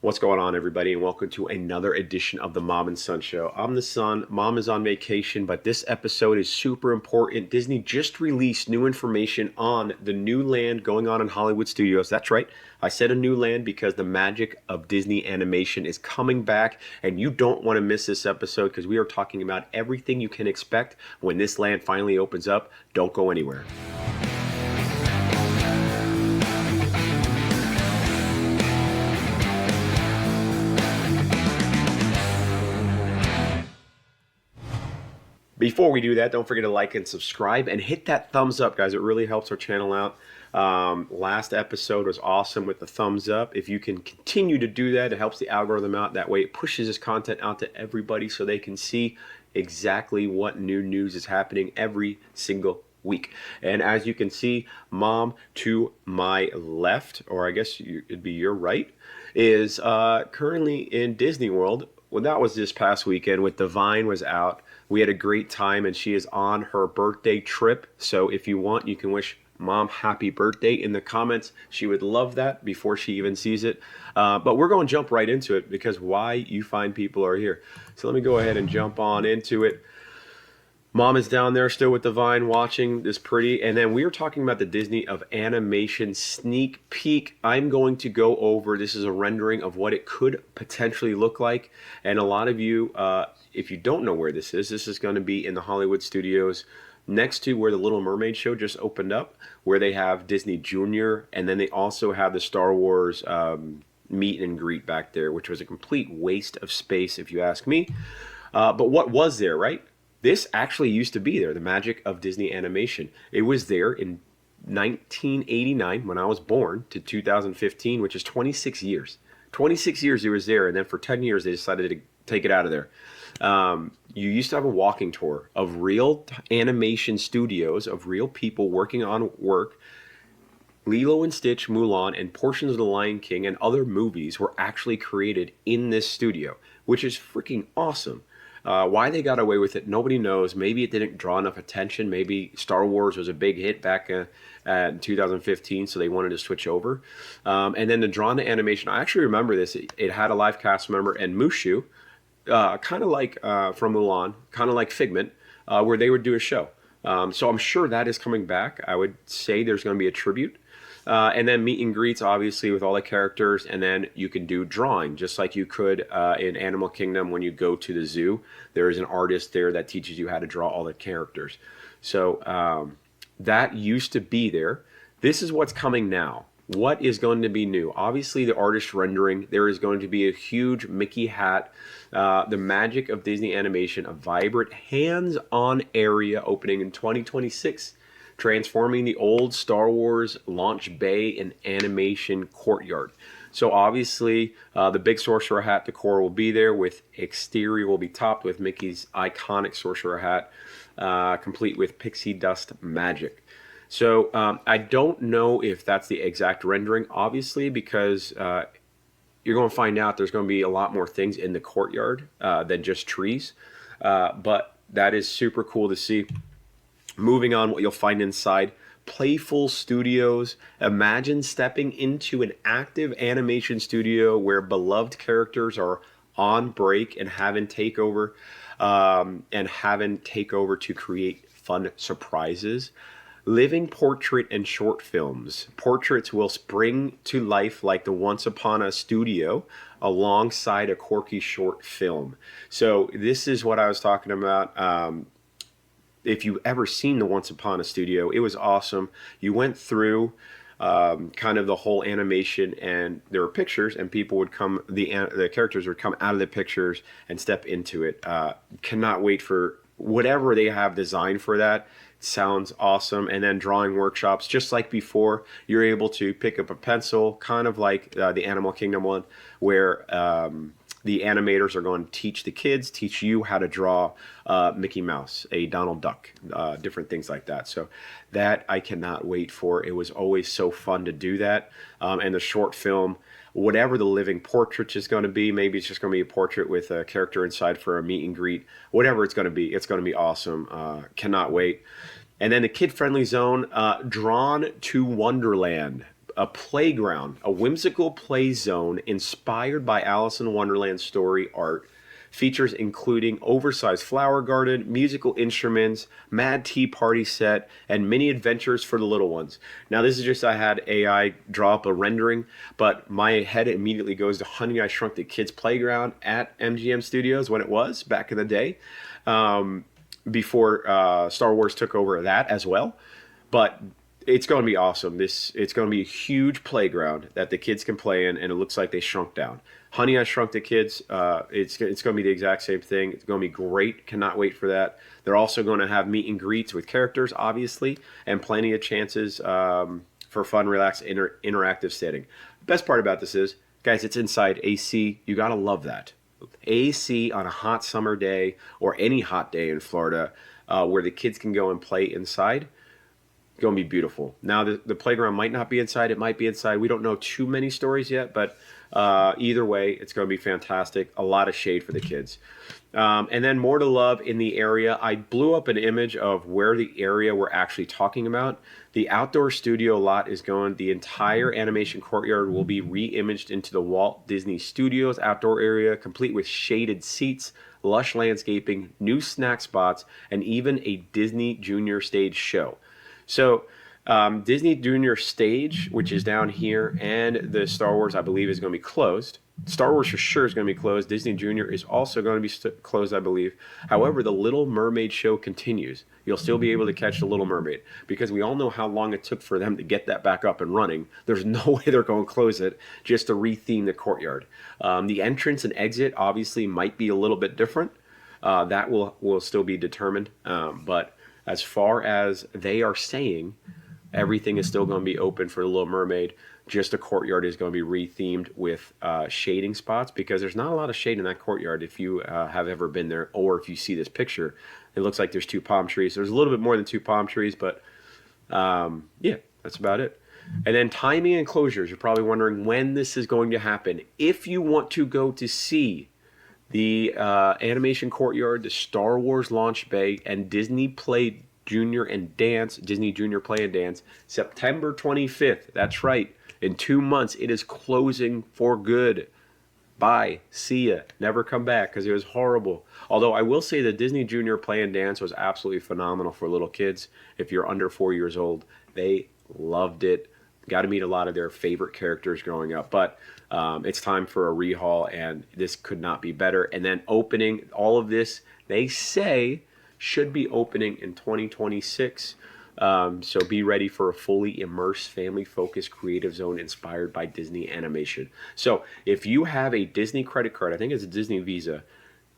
What's going on, everybody, and welcome to another edition of the Mom and Son Show. I'm the son, Mom is on vacation, but this episode is super important. Disney just released new information on the new land going on in Hollywood Studios. That's right, I said a new land because the magic of Disney animation is coming back, and you don't want to miss this episode because we are talking about everything you can expect when this land finally opens up. Don't go anywhere. Before we do that, don't forget to like and subscribe and hit that thumbs up, guys. It really helps our channel out. Last episode was awesome with the thumbs up. If you can continue to do that, it helps the algorithm out. That way it pushes this content out to everybody so they can see exactly what new news is happening every single week. And as you can see, Mom to my left, or I guess it'd be your right, is currently in Disney World. Well, that was this past weekend with Divine was out. We had a great time, and she is on her birthday trip. So if you want, you can wish Mom happy birthday in the comments. She would love that before she even sees it. But we're going to jump right into it because why you find people are here. So let me go ahead and jump on into it. Mom is down there still with Divine watching this pretty. And then we are talking about the Disney of Animation sneak peek. I'm going to go over, this is a rendering of what it could potentially look like. And a lot of you, if you don't know where this is going to be in the Hollywood Studios next to where the Little Mermaid show just opened up, where they have Disney Junior. And then they also have the Star Wars meet and greet back there, which was a complete waste of space if you ask me. But what was there, right? This actually used to be there, the magic of Disney animation. It was there in 1989 when I was born to 2015, which is 26 years. 26 years it was there, and then for 10 years they decided to take it out of there. You used to have a walking tour of real animation studios, of real people working on work. Lilo and Stitch, Mulan, and portions of The Lion King and other movies were actually created in this studio, which is freaking awesome. Why they got away with it, nobody knows. Maybe it didn't draw enough attention. Maybe Star Wars was a big hit back in 2015, so they wanted to switch over. And then the drawn to animation, I actually remember this. It had a live cast member and Mushu, kind of like from Mulan, kind of like Figment, where they would do a show. So I'm sure that is coming back. I would say there's going to be a tribute. And then meet and greets, obviously, with all the characters. And then you can do drawing, just like you could in Animal Kingdom when you go to the zoo. There is an artist there that teaches you how to draw all the characters. So that used to be there. This is what's coming now. What is going to be new? Obviously, the artist rendering. There is going to be a huge Mickey hat. The magic of Disney animation, a vibrant hands-on area opening in 2026. Transforming the old Star Wars launch bay and animation courtyard. So obviously the big Sorcerer Hat decor will be there, with exterior will be topped with Mickey's iconic Sorcerer Hat, complete with pixie dust magic. So I don't know if that's the exact rendering, obviously, because you're going to find out there's going to be a lot more things in the courtyard than just trees. But that is super cool to see. Moving on, what you'll find inside, playful studios. Imagine stepping into an active animation studio where beloved characters are on break and having takeover to create fun surprises. Living portrait and short films. Portraits will spring to life like the Once Upon a Studio alongside a quirky short film. So this is what I was talking about. If you've ever seen the Once Upon a Studio, it was awesome. You went through kind of the whole animation, and there were pictures, and people would come, the characters would come out of the pictures and step into it. Cannot wait for whatever they have designed for that. Sounds awesome. And then drawing workshops, just like before, you're able to pick up a pencil, kind of like the Animal Kingdom one, where the animators are going to teach the kids, teach you how to draw Mickey Mouse, a Donald Duck, different things like that. So that I cannot wait for. It was always so fun to do that. And the short film, whatever the living portrait is going to be, maybe it's just going to be a portrait with a character inside for a meet and greet, whatever it's going to be awesome. Cannot wait. And then the kid-friendly zone, drawn to Wonderland. a playground, a whimsical play zone inspired by Alice in Wonderland story art. Features including oversized flower garden, musical instruments, mad tea party set, and mini adventures for the little ones. Now, this is just I had AI draw up a rendering, but my head immediately goes to Honey, I Shrunk the Kids Playground at MGM Studios when it was back in the day, before Star Wars took over that as well. But it's going to be awesome. It's going to be a huge playground that the kids can play in, and it looks like they shrunk down. Honey, I Shrunk the Kids. It's going to be the exact same thing. It's going to be great. Cannot wait for that. They're also going to have meet and greets with characters, obviously, and plenty of chances for fun, relaxed, interactive setting. The best part about this is, guys, it's inside AC. You got to love that. AC on a hot summer day or any hot day in Florida, where the kids can go and play inside. Going to be beautiful. Now, the playground might not be inside. It might be inside. We don't know too many stories yet, but either way, it's going to be fantastic. A lot of shade for the kids. And then more to love in the area. I blew up an image of where the area we're actually talking about. The outdoor studio lot is going. The entire animation courtyard will be re-imaged into the Walt Disney Studios outdoor area, complete with shaded seats, lush landscaping, new snack spots, and even a Disney Junior stage show. So Disney Junior Stage, which is down here, and the Star Wars, I believe, is going to be closed. Star Wars for sure is going to be closed. Disney Junior is also going to be closed, I believe. However, the Little Mermaid show continues. You'll still be able to catch the Little Mermaid, because we all know how long it took for them to get that back up and running. There's no way they're going to close it just to retheme the courtyard. The entrance and exit obviously might be a little bit different. That will still be determined, but as far as they are saying, everything is still going to be open for the Little Mermaid. Just the courtyard is going to be rethemed with shading spots, because there's not a lot of shade in that courtyard. If you have ever been there, or if you see this picture, it looks like there's 2 palm trees. There's a little bit more than 2 palm trees, but yeah, that's about it. And then timing and closures. You're probably wondering when this is going to happen. If you want to go to see the animation courtyard, the Star Wars launch bay, and Disney Play Junior and Dance, Disney Junior Play and Dance, September 25th. That's right. In 2 months, it is closing for good. Bye. See ya. Never come back, because it was horrible. Although I will say the Disney Junior Play and Dance was absolutely phenomenal for little kids. If you're under 4 years old, they loved it. Got to meet a lot of their favorite characters growing up. But it's time for a rehaul, and this could not be better. And then opening all of this, they say, should be opening in 2026. So be ready for a fully immersed, family-focused creative zone inspired by Disney animation. So if you have a Disney credit card, I think it's a Disney Visa,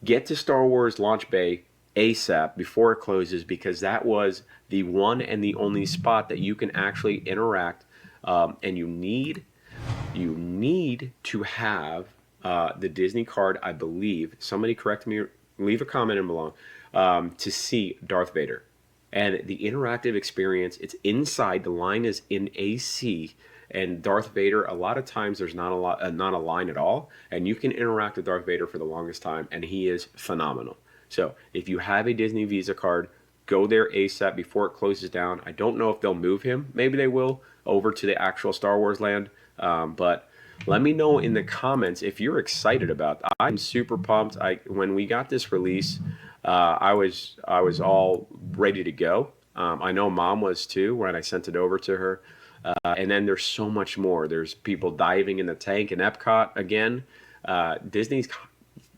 get to Star Wars Launch Bay ASAP before it closes, because that was the one and the only spot that you can actually interact. And you need to have the Disney card, I believe. Somebody correct me, leave a comment in below, to see Darth Vader. And the interactive experience, it's inside, the line is in AC, and Darth Vader, a lot of times there's not a line at all, and you can interact with Darth Vader for the longest time, and he is phenomenal. So if you have a Disney Visa card, go there ASAP before it closes down. I don't know if they'll move him. Maybe they will, over to the actual Star Wars land. But let me know in the comments if you're excited about that. I'm super pumped. When we got this release, I was all ready to go. I know Mom was too when I sent it over to her. And then there's so much more. There's people diving in the tank in Epcot again. Disney's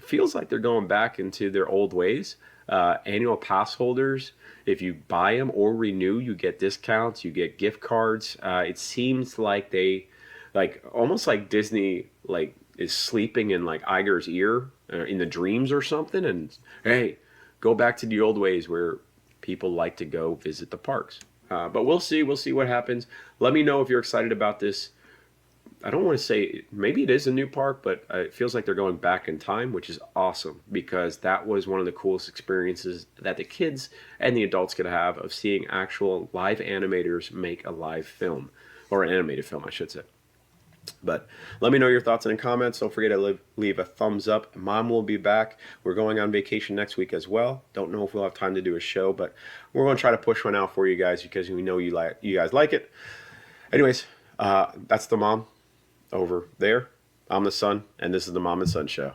feels like they're going back into their old ways. Annual pass holders, if you buy them or renew, you get discounts, you get gift cards. It seems like they, almost like Disney, is sleeping in Iger's ear in the dreams or something. And hey, go back to the old ways where people like to go visit the parks. But we'll see what happens. Let me know if you're excited about this. I don't want to say, maybe it is a new park, but it feels like they're going back in time, which is awesome, because that was one of the coolest experiences that the kids and the adults could have, of seeing actual live animators make a live film, or an animated film, I should say. But let me know your thoughts in the comments. Don't forget to leave a thumbs up. Mom will be back. We're going on vacation next week as well. Don't know if we'll have time to do a show, but we're going to try to push one out for you guys, because we know you guys like it. Anyways, That's the mom over there. I'm the son, and this is the Mom and Son Show.